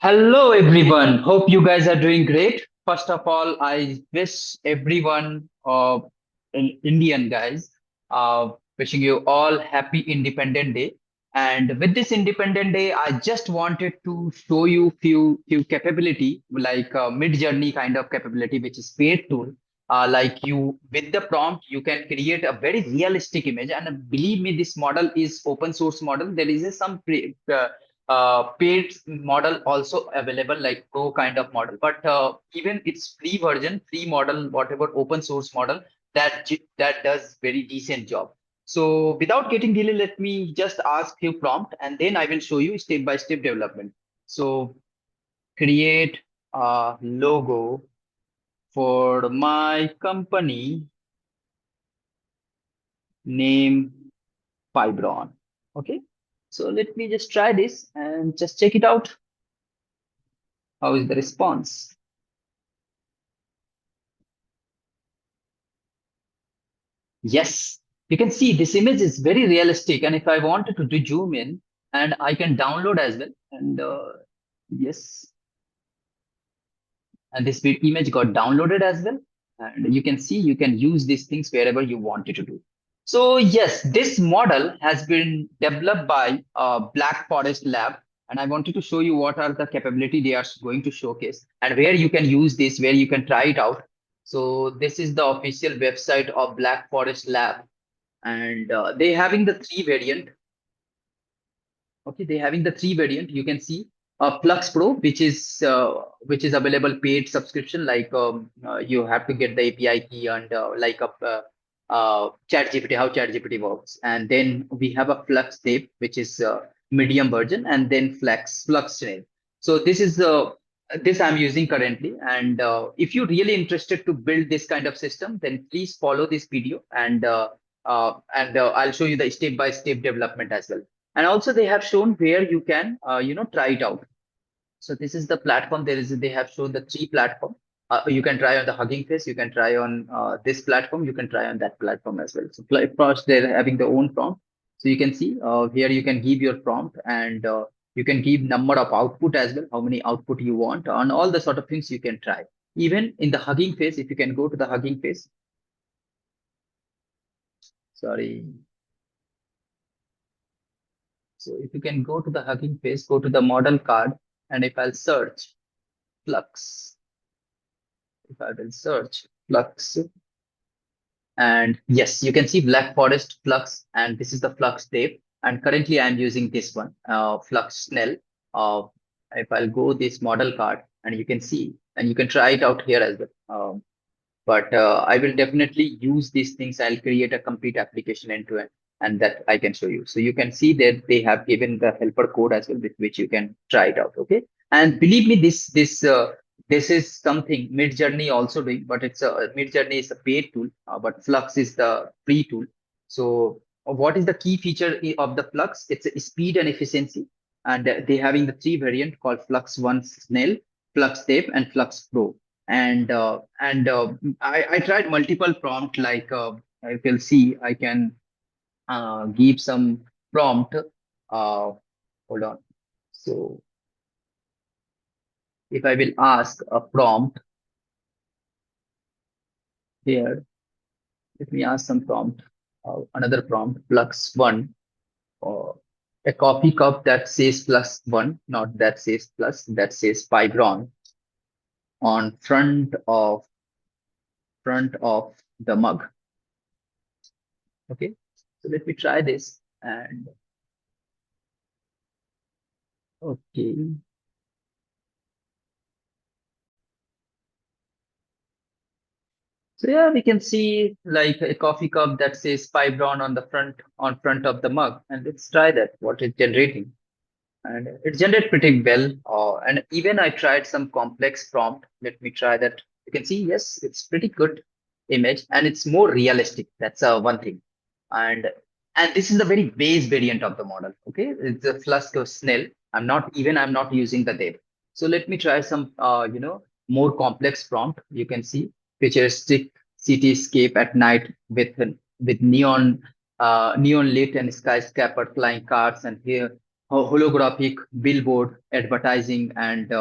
Hello, everyone. Hope you guys are doing great. First of all, I wish everyone, Indian guys, wishing you all happy Independent Day. And with this Independent Day, I just wanted to show you few capability like mid journey kind of capability, which is paid tool. Like you with the prompt, you can create a very realistic image. And believe me, this model is open source model. There is some paid model also available like pro kind of model, but even its free version, free model, whatever open source model, that does very decent job. So without getting delay, let me just ask you prompt and then I will show you step by step development. So create a logo for my company name PyBron. Okay, so let me just try this and just check it out. How is the response? Yes, you can see this image is very realistic. And if I wanted to do zoom in, and I can download as well. And yes, and this image got downloaded as well. And you can see you can use these things wherever you wanted to do. So yes, this model has been developed by Black Forest Lab. And I wanted to show you what are the capability they are going to showcase and where you can use this, where you can try it out. So this is the official website of Black Forest Lab, and they having the three variant. Okay, they having the three variant. You can see Flux Pro, which is available paid subscription. Like you have to get the API key and like a Chat GPT, how Chat GPT works. And then we have a Flux Tape, which is medium version, and then Flux Snail. So this I'm using currently. And if you're really interested to build this kind of system, then please follow this video and I'll show you the step by step development as well. And also they have shown where you can try it out. So this is the platform. They have shown the three platform. You can try on the Hugging Face, you can try on this platform, you can try on that platform as well. So first they're having their own prompt. So you can see here you can give your prompt, and you can give number of output as well, how many output you want, and all the sort of things you can try. Even in the Hugging Face, if you can go to the Hugging Face, sorry. So if you can go to the Hugging Face, go to the model card, and if I'll search Flux, if I will search Flux, and yes, you can see Black Forest Flux, and this is the Flux tape. And currently I'm using this one, Flux Snell. Uh, if I'll go this model card, and you can see, and you can try it out here as well. But I will definitely use these things. I'll create a complete application end to end, and that I can show you. So you can see that they have given the helper code as well, with which you can try it out. Okay, and believe me, this is something Mid Journey also doing, but it's a Mid Journey is a paid tool, but Flux is the free tool. So what is the key feature of the Flux? It's speed and efficiency, and they having the three variant called Flux.1 Snail, Flux Tape, and Flux Pro. And I tried multiple prompt, like I will see I can give some prompt. Hold on. So if I will ask a prompt here, let me ask some prompt. Another prompt, Flux 1, or a coffee cup that says +1, not that says plus, that says PyBron on front of the mug. Okay, so let me try this. And okay, so yeah, we can see like a coffee cup that says PyBron on front of the mug, and let's try that. What it's generating, and it generated pretty well. And even I tried some complex prompt. Let me try that. You can see, yes, it's pretty good image, and it's more realistic. That's one thing. And this is the very base variant of the model. Okay, it's a Flusk of Snell. I'm not using the depth. So let me try some more complex prompt. You can see futuristic cityscape at night with neon lit and skyscraper, flying cars, and here holographic billboard advertising and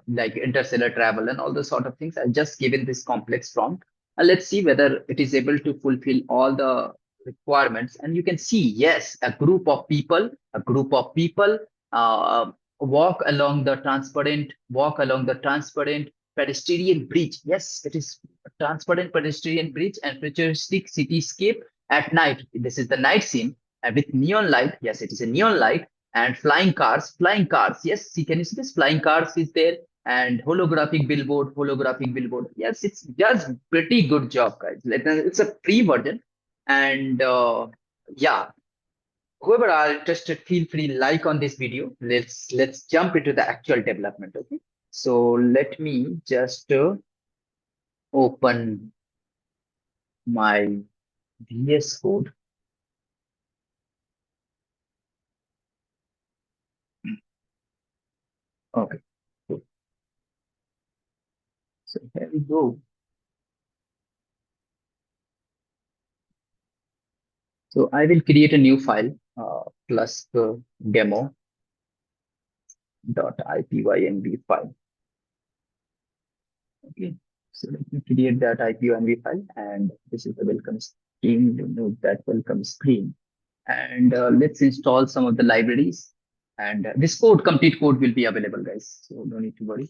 like interstellar travel and all those sort of things. I've just given this complex prompt. Let's see whether it is able to fulfill all the requirements. And you can see, yes, a group of people uh, walk along the transparent pedestrian bridge. Yes, it is a transparent pedestrian bridge and futuristic cityscape at night. This is the night scene and with neon light. Yes, it is a neon light and flying cars. Yes, see, can you see this? Flying cars is there and holographic billboard. Yes, it's does pretty good job, guys. It's a free version, and yeah, whoever are interested, feel free like on this video. Let's jump into the actual development. Okay, so let me just open my VS Code. Okay, cool. So here we go. So I will create a new file, plus demo.ipynb file. Okay. So let me create that ipynb file, and this is the welcome screen. Remove that welcome screen, and let's install some of the libraries. And this complete code will be available, guys. So no need to worry.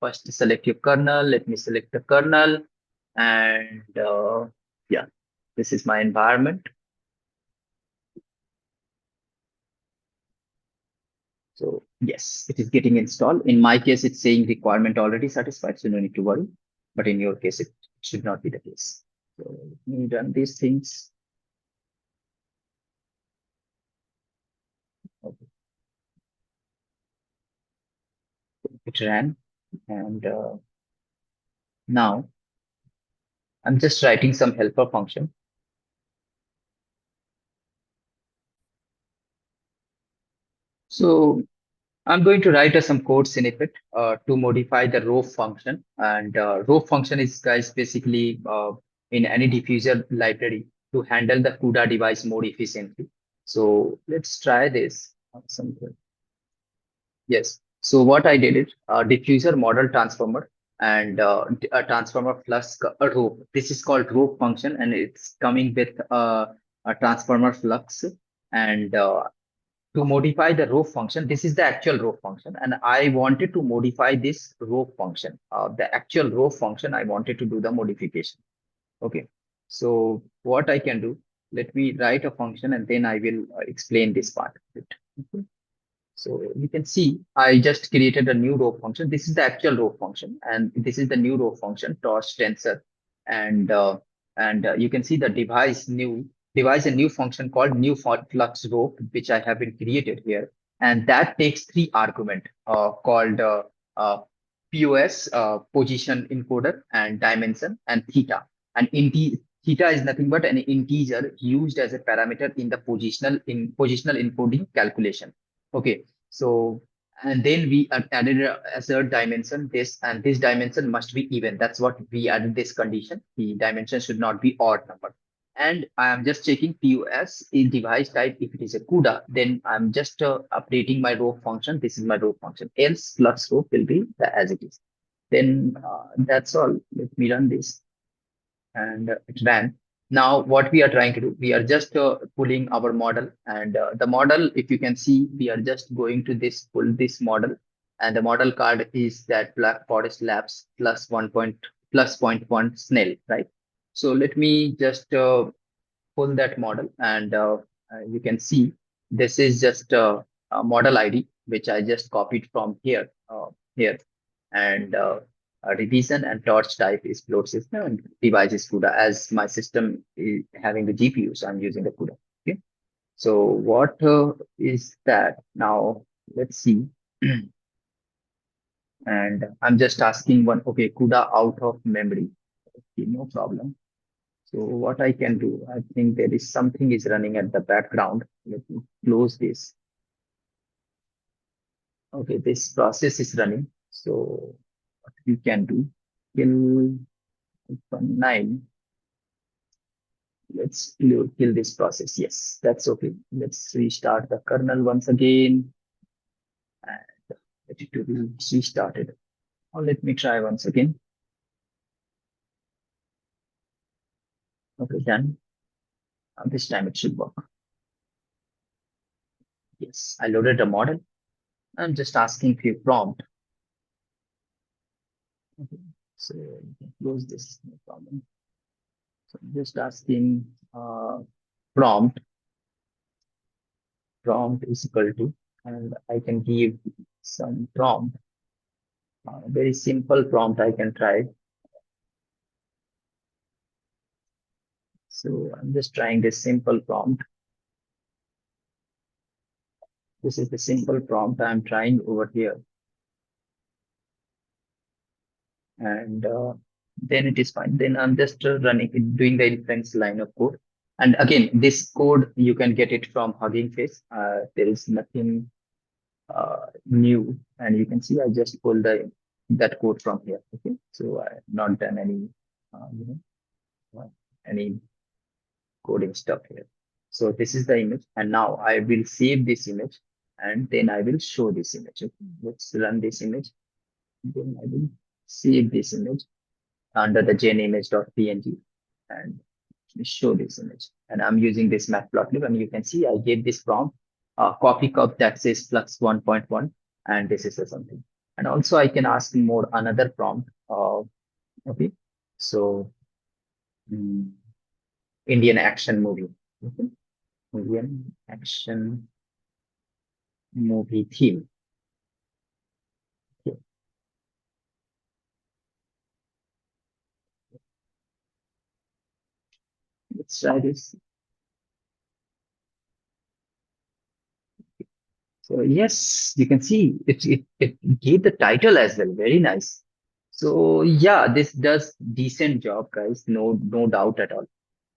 First, select your kernel. Let me select the kernel, and yeah, this is my environment. So yes, it is getting installed. In my case, it's saying requirement already satisfied, so no need to worry. But in your case, it should not be the case. So let me run these things. Okay, it ran, and now I'm just writing some helper function. So I'm going to write some code snippet to modify the row function. And row function is, guys, basically in any diffuser library to handle the CUDA device more efficiently. So let's try this. Something. Yes. So what I did is diffuser model transformer and a transformer plus a row. This is called row function, and it's coming with a transformer flux. And to modify the row function, this is the actual row function, and I wanted to modify this row function. The actual row function, I wanted to do the modification. Okay. So what I can do, let me write a function, and then I will explain this part. Okay. So you can see I just created a new row function. This is the actual row function, and this is the new row function, torch tensor, and you can see the device a new function called new flux row, which I have been created here, and that takes three argument called POS, position encoder, and dimension, and theta. And theta is nothing but an integer used as a parameter in the positional encoding calculation. Okay, so and then we added a third dimension, this, and this dimension must be even. That's what we added this condition. The dimension should not be odd number. And I am just checking POS in device type. If it is a CUDA, then I'm just updating my row function. This is my row function. Else flux row will be as it is. Then that's all. Let me run this, and it ran. Now, what we are trying to do, we are just pulling our model, and the model, if you can see, we are just going to pull this model, and the model card is that Black Forest Labs plus point one Snell, right? So let me just pull that model, and you can see this is just a model ID, which I just copied from here, and a revision and torch type is float system and device is CUDA. As my system is having the GPU, so I'm using the CUDA. Okay. So what is that now? Let's see. And I'm just asking one. Okay, CUDA out of memory. Okay, no problem. So what I can do, I think there is something is running at the background. Let me close this. Okay, this process is running. So what we can do, kill 9. Let's kill this process. Yes, that's okay. Let's restart the kernel once again and let it to be restarted. Or let me try once again. Okay, done. This time it should work. Yes, I loaded the model. I'm just asking few prompt. Okay, so you can close this, no problem. So just asking prompt. Prompt is equal to, and I can give some prompt. Very simple prompt I can try. So I'm just trying this simple prompt. This is the simple prompt I'm trying over here. And then it is fine. Then I'm just doing the inference line of code. And again, this code, you can get it from Hugging Face. There is nothing new. And you can see I just pulled that code from here. Okay. So I have not done any, any coding stuff here. So this is the image. And now I will save this image and then I will show this image. Okay. Let's run this image. Then I will save this image under the genimage.png and show this image. And I'm using this matplotlib, and you can see I gave this prompt copy cup that says Flux.1, and this is something. And also I can ask more another prompt. Okay, so mm, Indian action movie. Okay. Indian action movie theme. Okay. Let's try this. So yes, you can see it gave the title as well. Very nice. So yeah, this does decent job, guys. No doubt at all.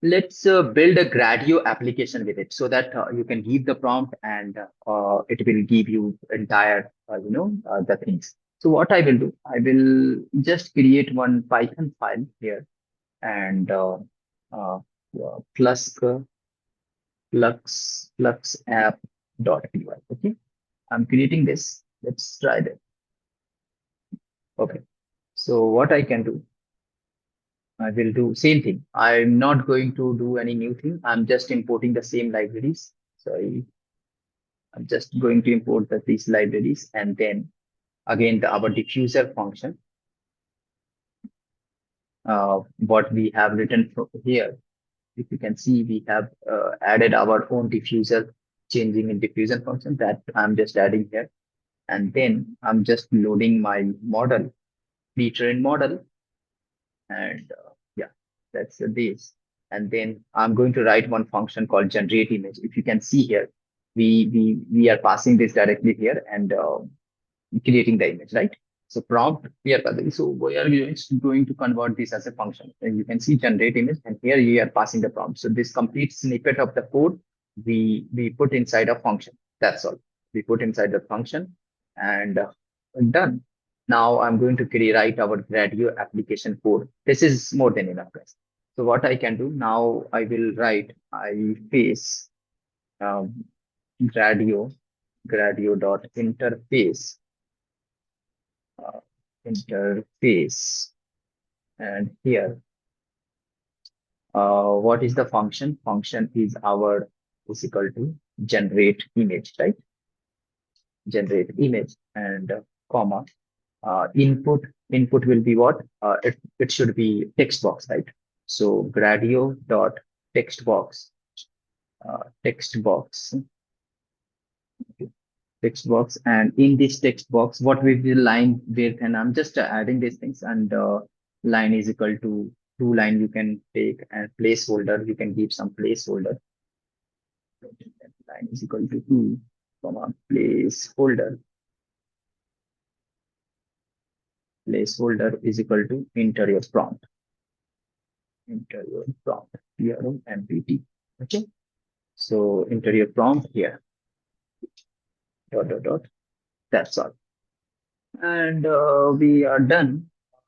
Let's build a Gradio application with it so that you can give the prompt and it will give you entire, the things. So what I will do, I will just create one Python file here and uh, plus app dot py. Okay, I'm creating this. Let's try that. Okay. So what I can do, I will do same thing. I'm not going to do any new thing. I'm just importing the same libraries. Sorry, I'm just going to import these libraries and then again our diffuser function. What we have written here, if you can see, we have added our own diffuser, changing in diffusion function that I'm just adding here. And then I'm just loading my model, pre-trained model, and yeah, that's this. And then I'm going to write one function called generate image. If you can see here, we are passing this directly here and creating the image, right? So prompt we are passing. So we are just going to convert this as a function. And you can see generate image, and here you are passing the prompt. So this complete snippet of the code we put inside a function. That's all. We put inside the function and done. Now I'm going to write our Gradio application code. This is more than enough, guys. So what I can do now, I will write I face um, Gradio dot interface uh, interface, and here what is the function? Function is our is equal to generate image, right? Generate image and comma input will be what? It should be text box, right? So Gradio dot text box, text box, okay, text box, and in this text box, what will be the line width? And I'm just adding these things, and line is equal to two line you can take, and placeholder you can give some placeholder. Line is equal to two, comma placeholder. Placeholder is equal to enter your prompt. Enter your prompt. PROMPT. Okay. So enter your prompt here. Dot dot dot. That's all. And we are done.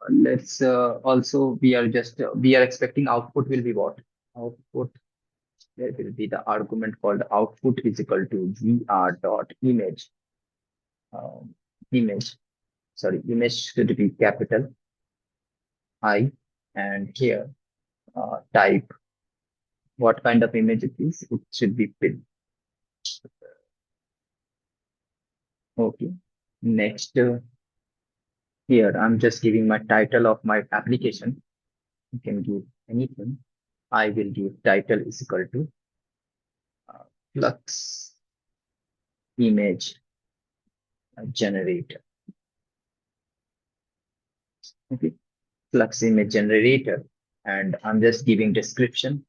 Let's also we are expecting output will be what? output, there will be the argument called output is equal to vr dot image, um, image, sorry, image should be capital I, and here type what kind of image it is. It should be pin. Okay. Next, here I'm just giving my title of my application. You can give anything. I will give title is equal to uh, Flux image generator. Okay. Flux image generator. And I'm just giving description.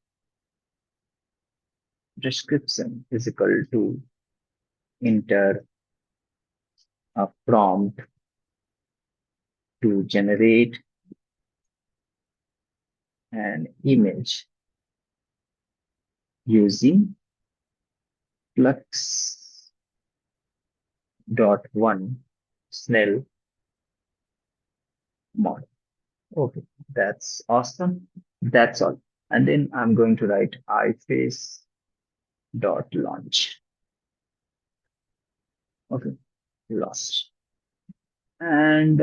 Description is equal to enter a prompt to generate an image using Flux.1 Snell model. Okay, that's awesome. That's all. And then I'm going to write iface dot launch. Okay, lost. And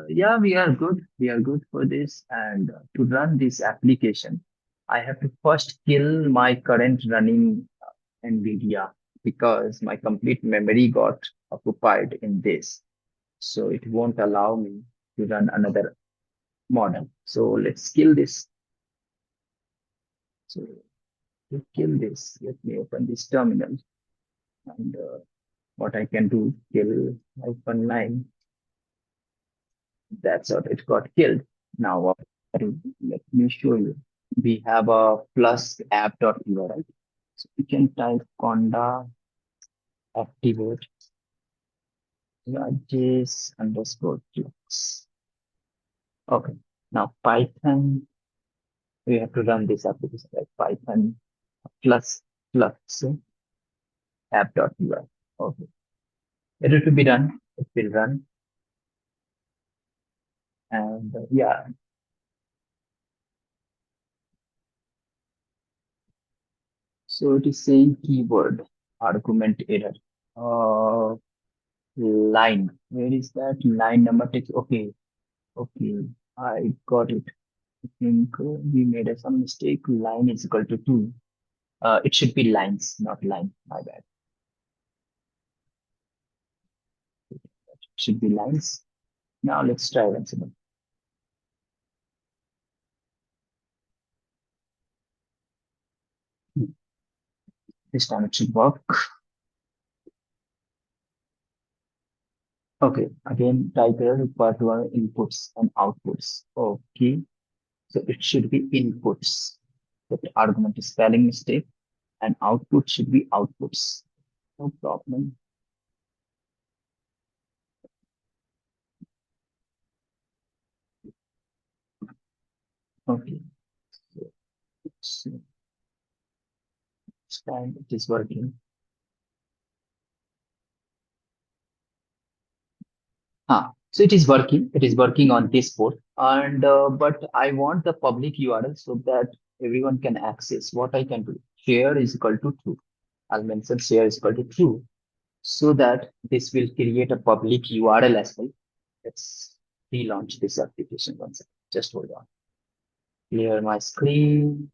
yeah, we are good. We are good for this. And to run this application, I have to first kill my current running NVIDIA because my complete memory got occupied in this. So it won't allow me to run another model. So let's kill this. So to kill this, let me open this terminal and what I can do, kill -9. That's how it got killed. Now, what I do, let me show you. We have a plus app.py, right? So we can type conda activate js underscore flux. Okay. Now Python, we have to run this application like Python plus flux app.py. Okay. It will be done. It will run. And yeah, so it is saying keyword argument error. Uh, line. Where is that line number? Text. Okay, okay, I got it. I think we made some mistake. Line is equal to 2. It should be lines, not line. My bad. It should be lines. Now let's try once again. This time it should work. Okay, again, type error required to our inputs and outputs. Okay, so it should be inputs. That argument is spelling mistake, and output should be outputs. No problem. Okay, so it's fine. It is working. So it is working. It is working on this port, and but I want the public URL so that everyone can access. What I can do, share is equal to true. I'll mention share is equal to true, so that this will create a public URL as well. Let's relaunch this application once again. Just hold on. Clear my screen.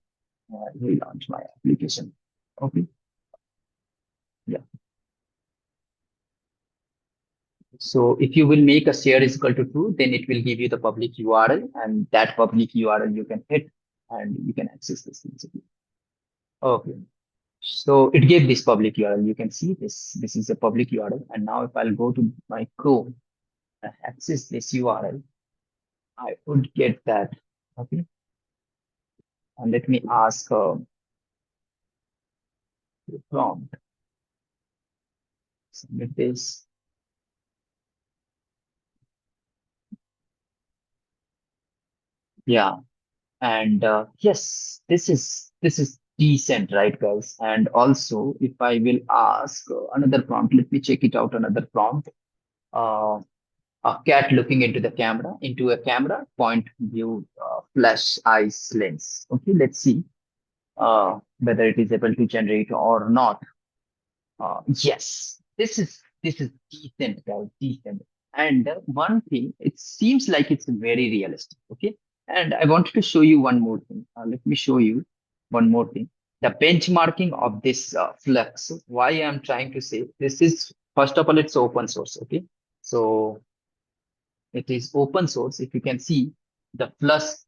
Relaunch my application. Okay. Yeah. So if you will make a share is equal to true, then it will give you the public URL, and that public URL you can hit and you can access this easily. Okay. So it gave this public URL. You can see this. This is a public URL. And now if I'll go to my Chrome and access this URL, I would get that. Okay. And let me ask the prompt. Submit this. Yeah. And yes, this is decent, right, guys? And also, if I will ask another prompt, let me check it out. Another prompt, uh, a cat looking into a camera, point view, flash eyes lens. Okay, let's see. whether it is able to generate or not. Yes, this is decent, guys, decent. And one thing, it seems like it's very realistic. Okay, and I wanted to show you one more thing. Let me show you one more thing. The benchmarking of this Flux. Why I'm trying to say this is, first of all, it's open source. Okay, so it is open source. If you can see the Flux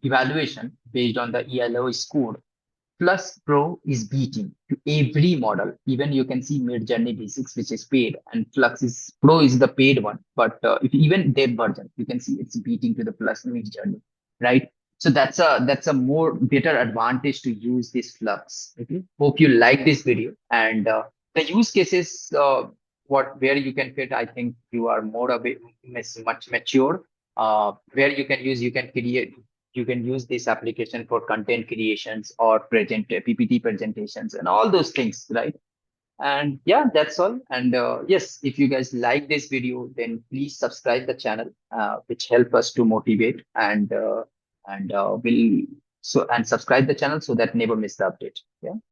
evaluation based on the ELO score, Plus Pro is beating to every model. Even you can see Mid Journey B6, which is paid, and Flux is Pro is the paid one. But if even dev version, you can see it's beating to the Plus Mid Journey, right? So that's a more better advantage to use this Flux. Okay. Hope you like this video, and the use cases what where you can fit. I think you are more a bit much mature. Where you can create, you can use this application for content creations or present PPT presentations and all those things, right? And yeah, that's all. And yes, if you guys like this video, then please subscribe the channel, which help us to motivate, and will so and subscribe the channel so that never miss the update. Yeah.